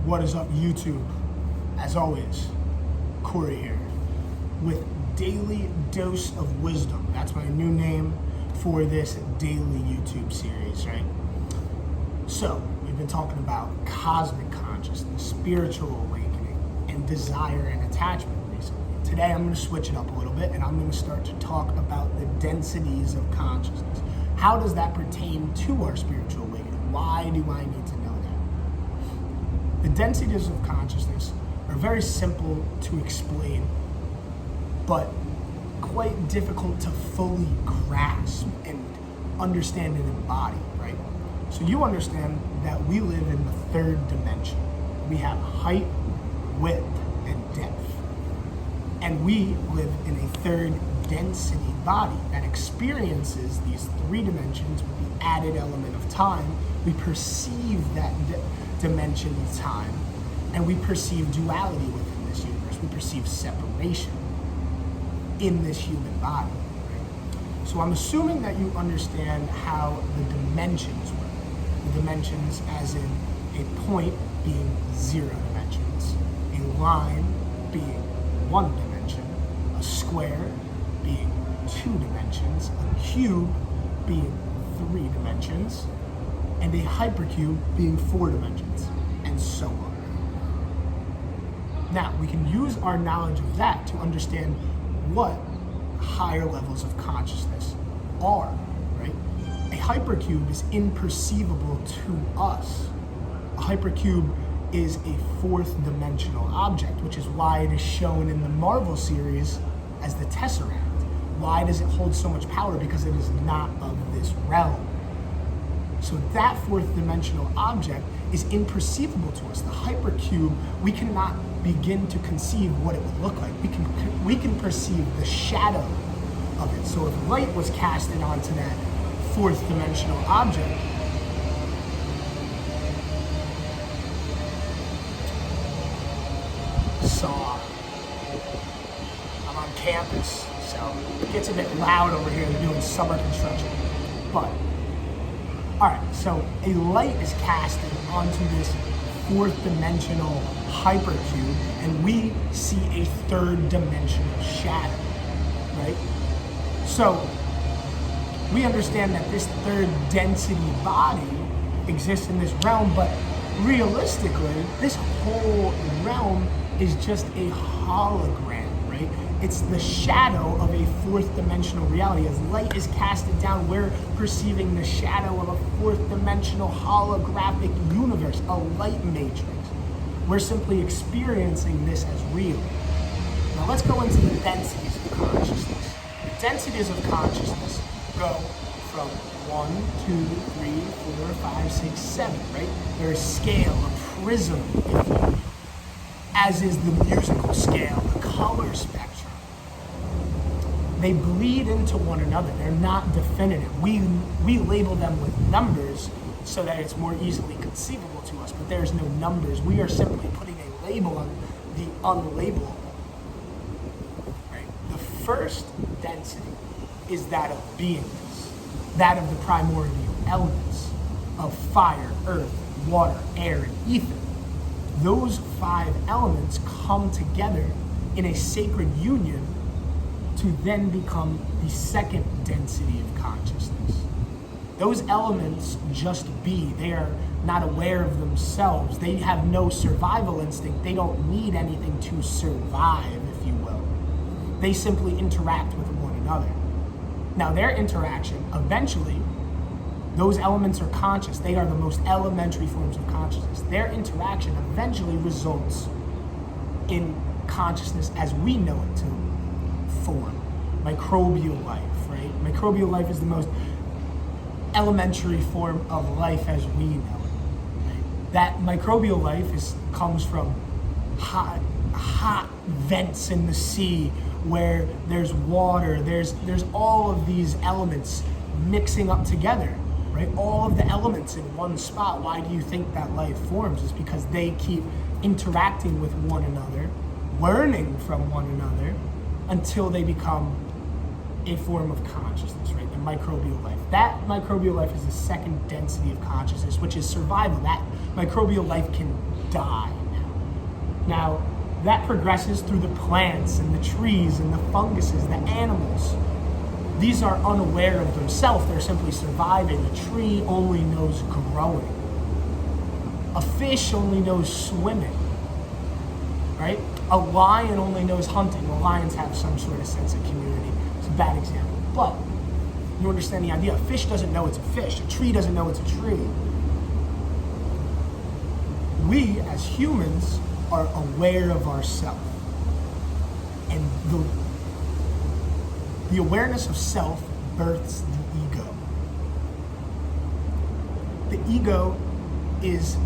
What is up, YouTube? As always, Corey here with Daily Dose of Wisdom. That's my new name for this daily YouTube series, right? So, we've been talking about cosmic consciousness, spiritual awakening, and desire and attachment recently. Today, I'm going to switch it up a little bit, and I'm going to start to talk about the densities of consciousness. How does that pertain to our spiritual awakening? Why do I need to know that? The densities of consciousness are very simple to explain, but quite difficult to fully grasp and understand and embody, right? So you understand that we live in the third dimension. We have height, width, and depth. And we live in a third density body that experiences these three dimensions with the added element of time. We perceive that dimension of time, and we perceive duality within this universe. We perceive separation in this human body. Right? So I'm assuming that you understand how the dimensions work. The dimensions as in a point being 0 dimensions, a line being 1 dimension, a square being 2 dimensions, a cube being 3 dimensions, and a hypercube being 4 dimensions, and so on. Now, we can use our knowledge of that to understand what higher levels of consciousness are, right? A hypercube is imperceivable to us. A hypercube is a 4th dimensional object, which is why it is shown in the Marvel series as the Tesseract. Why does it hold so much power? Because it is not of this realm. So that 4th dimensional object is imperceivable to us. The hypercube, we cannot begin to conceive what it would look like. We can perceive the shadow of it. So if light was casted onto that 4th dimensional object, I'm on campus, so it gets a bit loud over here. They're doing summer construction. But, all right, so a light is casted onto this 4th dimensional hypercube, and we see a 3rd dimensional shadow, right? So we understand that this 3rd density body exists in this realm, but realistically, this whole realm is just a hologram, right? It's the shadow of a 4th dimensional reality. As light is casted down, we're perceiving the shadow of a 4th dimensional holographic universe, a light matrix. We're simply experiencing this as real. Now let's go into the densities of consciousness. The densities of consciousness go from 1, 2, 3, 4, 5, 6, 7, right? They're a scale, a prism, if you will. As is the musical scale, the color spectrum. They bleed into one another. They're not definitive. We label them with numbers so that it's more easily conceivable to us, but there's no numbers. We are simply putting a label on the unlabelable. Right? The first density is that of beingness, that of the primordial elements of fire, earth, water, air, and ether. Those 5 elements come together in a sacred union to then become the second density of consciousness. Those elements just be. They are not aware of themselves. They have no survival instinct. They don't need anything to survive, if you will. They simply interact with one another. Now, their interaction, eventually, those elements are conscious. They are the most elementary forms of consciousness. Their interaction eventually results in consciousness as we know it to form. Microbial life, right? Microbial life is the most elementary form of life as we know it. Right? That microbial life comes from hot vents in the sea where there's water, there's all of these elements mixing up together. Right? All of the elements in one spot. Why do you think that life forms? It's because they keep interacting with one another, learning from one another, until they become a form of consciousness, right? The microbial life. That microbial life is the second density of consciousness, which is survival. That microbial life can die now. That progresses through the plants and the trees and the funguses, the animals. These are unaware of themselves. They're simply surviving. A tree only knows growing. A fish only knows swimming, right? A lion only knows hunting. Well, lions have some sort of sense of community. It's a bad example, but you understand the idea. A fish doesn't know it's a fish. A tree doesn't know it's a tree. We, as humans, are aware of ourselves. And the awareness of self births the ego. The ego is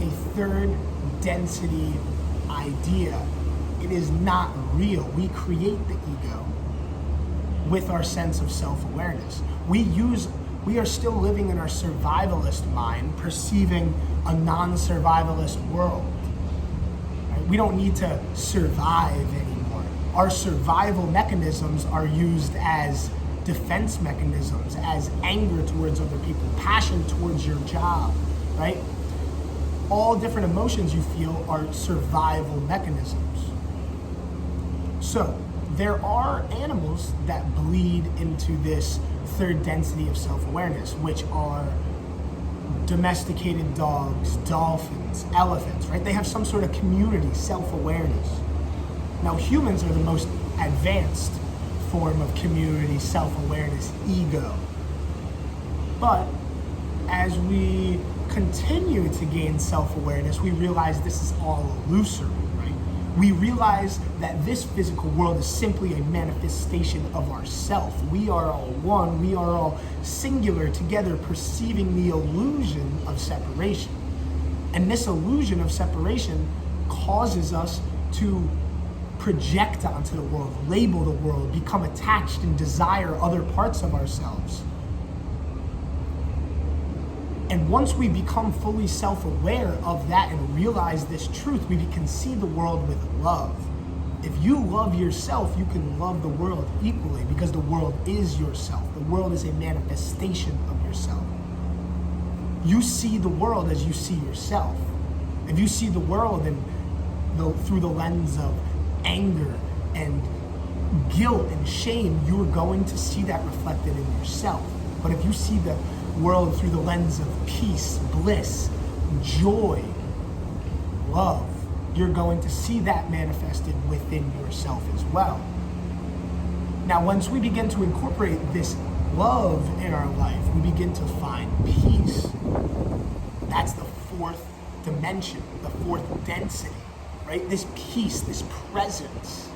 a third density idea. It is not real. We create the ego with our sense of self-awareness. We are still living in our survivalist mind, perceiving a non-survivalist world. Right? We don't need to survive anymore. Our survival mechanisms are used as defense mechanisms, as anger towards other people, passion towards your job, right? All different emotions you feel are survival mechanisms. So there are animals that bleed into this third density of self-awareness, which are domesticated dogs, dolphins, elephants, right? They have some sort of community, self-awareness. Now humans are the most advanced form of community, self-awareness, ego. But as we continue to gain self-awareness, we realize this is all illusory, right? We realize that this physical world is simply a manifestation of ourself. We are all one, we are all singular together, perceiving the illusion of separation. And this illusion of separation causes us to project onto the world, label the world, become attached and desire other parts of ourselves. And once we become fully self-aware of that and realize this truth, we can see the world with love. If you love yourself, you can love the world equally, because the world is yourself. The world is a manifestation of yourself. You see the world as you see yourself. If you see the world through the lens of anger and guilt and shame, you're going to see that reflected in yourself. But if you see the world through the lens of peace, bliss, joy, love, you're going to see that manifested within yourself as well. Now, once we begin to incorporate this love in our life, we begin to find peace. That's the fourth dimension, the fourth density, right? This peace, this presence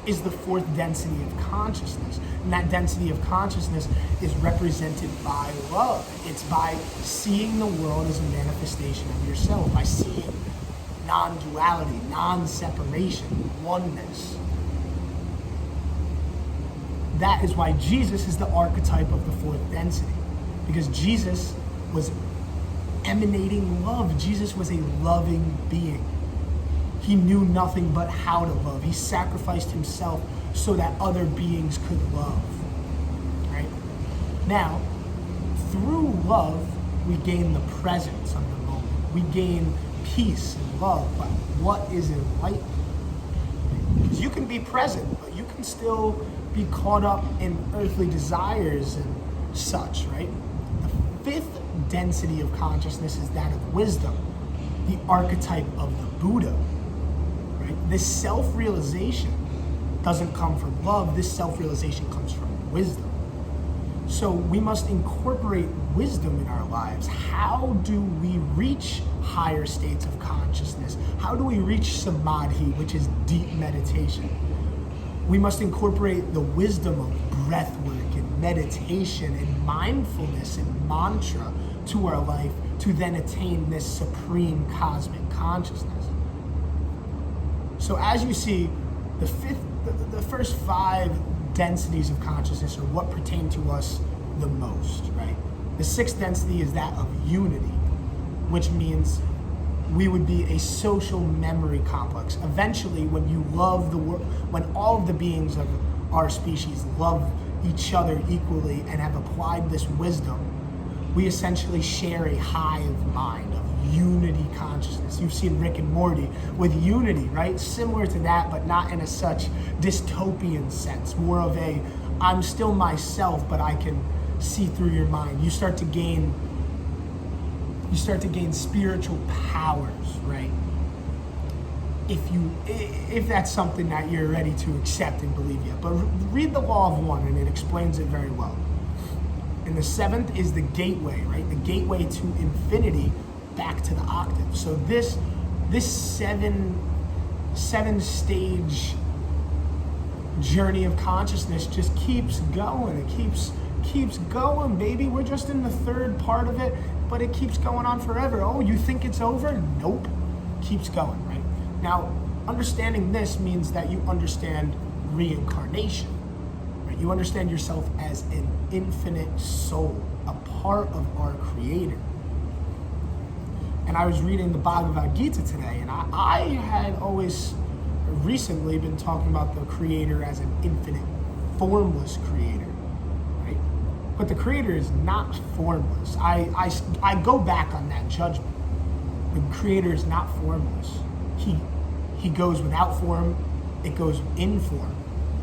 is the fourth density of consciousness. And that density of consciousness is represented by love. It's by seeing the world as a manifestation of yourself, by seeing non-duality, non-separation, oneness. That is why Jesus is the archetype of the fourth density, because Jesus was emanating love. Jesus was a loving being. He knew nothing but how to love. He sacrificed himself so that other beings could love, right? Now, through love, we gain the presence of the moment. We gain peace and love. But what is enlightenment? Because you can be present, but you can still be caught up in earthly desires and such, right? The fifth density of consciousness is that of wisdom, the archetype of the Buddha. This self-realization doesn't come from love. This self-realization comes from wisdom. So we must incorporate wisdom in our lives. How do we reach higher states of consciousness? How do we reach samadhi, which is deep meditation? We must incorporate the wisdom of breath work and meditation and mindfulness and mantra to our life to then attain this supreme cosmic consciousness. So as you see, the first five densities of consciousness are what pertain to us the most, right? The sixth density is that of unity, which means we would be a social memory complex. Eventually, when you love the world, when all of the beings of our species love each other equally and have applied this wisdom, we essentially share a hive mind of unity consciousness. You've seen Rick and Morty with unity, right? Similar to that, but not in a such dystopian sense. More of a, I'm still myself, but I can see through your mind. You start to gain spiritual powers, right? If that's something that you're ready to accept and believe yet. But read the Law of One, and it explains it very well. And the seventh is the gateway, right? The gateway to infinity back to the octave. So this seven stage journey of consciousness just keeps going. It keeps going, baby. We're just in the third part of it, but it keeps going on forever. Oh, you think it's over? Nope. Keeps going, right? Now, understanding this means that you understand reincarnation. Right? You understand yourself as an infinite soul, a part of our Creator. And I was reading the Bhagavad Gita today, and I had always recently been talking about the Creator as an infinite, formless Creator, right? But the Creator is not formless. I go back on that judgment. The Creator is not formless. He goes without form, it goes in form.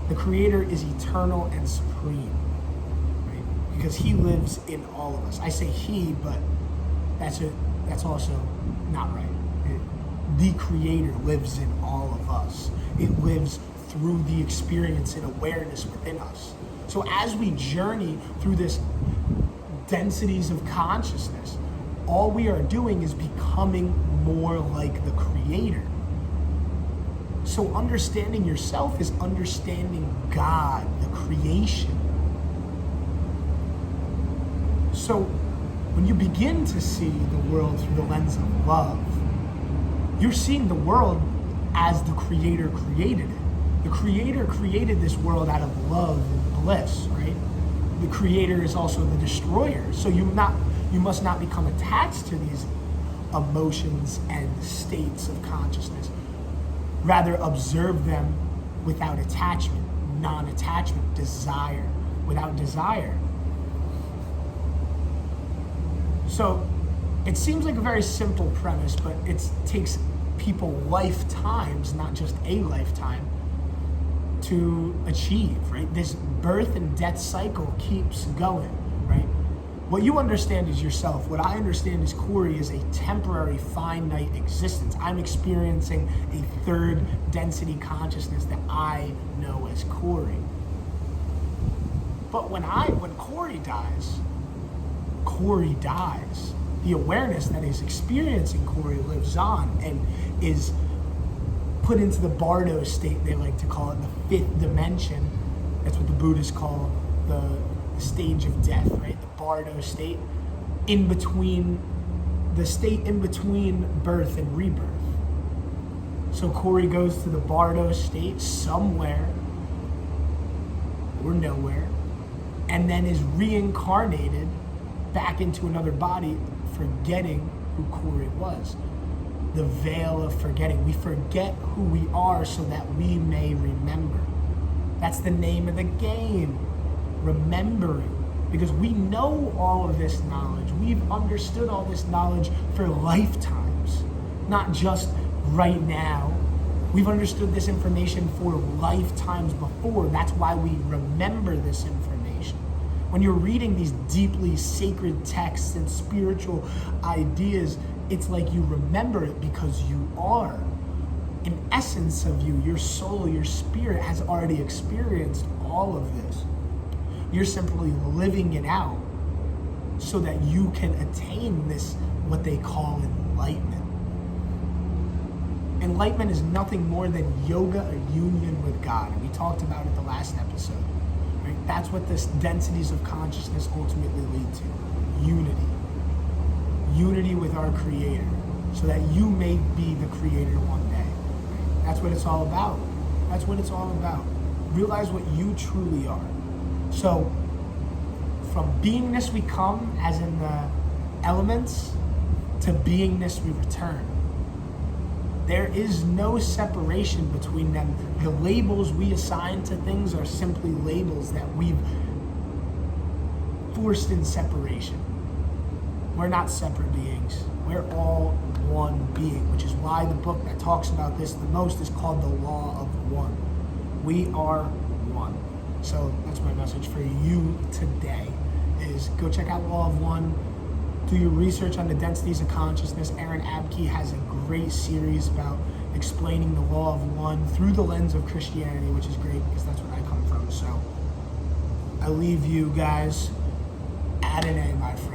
The Creator is eternal and supreme, right? Because He lives in all of us. I say He, but that's also not right. The Creator lives in all of us. It lives through the experience and awareness within us. So as we journey through this densities of consciousness, all we are doing is becoming more like the Creator. So understanding yourself is understanding God, the creation. So when you begin to see the world through the lens of love, you're seeing the world as the Creator created it. The Creator created this world out of love and bliss, right? The Creator is also the destroyer. So you must not become attached to these emotions and states of consciousness. Rather, observe them without attachment, non-attachment, desire, without desire. So it seems like a very simple premise, but it takes people lifetimes, not just a lifetime, to achieve, right? This birth and death cycle keeps going, right? What you understand is yourself. What I understand is Corey is a temporary, finite existence. I'm experiencing a third density consciousness that I know as Corey. But when Corey dies, Corey dies. The awareness that is experiencing Corey lives on and is put into the Bardo state, they like to call it, the fifth dimension. That's what the Buddhists call the stage of death, right? The Bardo state, the state in between birth and rebirth. So Corey goes to the Bardo state somewhere or nowhere, and then is reincarnated back into another body, forgetting who Corey was. The veil of forgetting. We forget who we are so that we may remember. That's the name of the game. Remembering. Because we know all of this knowledge. We've understood all this knowledge for lifetimes. Not just right now. We've understood this information for lifetimes before. That's why we remember this information. When you're reading these deeply sacred texts and spiritual ideas, it's like you remember it because you are. An essence of you, your soul, your spirit has already experienced all of this. You're simply living it out so that you can attain this, what they call enlightenment. Enlightenment is nothing more than yoga, a union with God. And we talked about it the last episode. Right? That's what this densities of consciousness ultimately lead to. Unity. Unity with our Creator, so that you may be the Creator one day. Right? That's what it's all about. That's what it's all about. Realize what you truly are. So, from beingness we come, as in the elements, to beingness we return. There is no separation between them. The labels we assign to things are simply labels that we've forced in separation. We're not separate beings. We're all one being, which is why the book that talks about this the most is called The Law of One. We are one. So that's my message for you today, is go check out Law of One. Do your research on the densities of consciousness. Aaron Abke has a great series about explaining the Law of One through the lens of Christianity, which is great because that's where I come from. So I leave you guys at an A, my friend.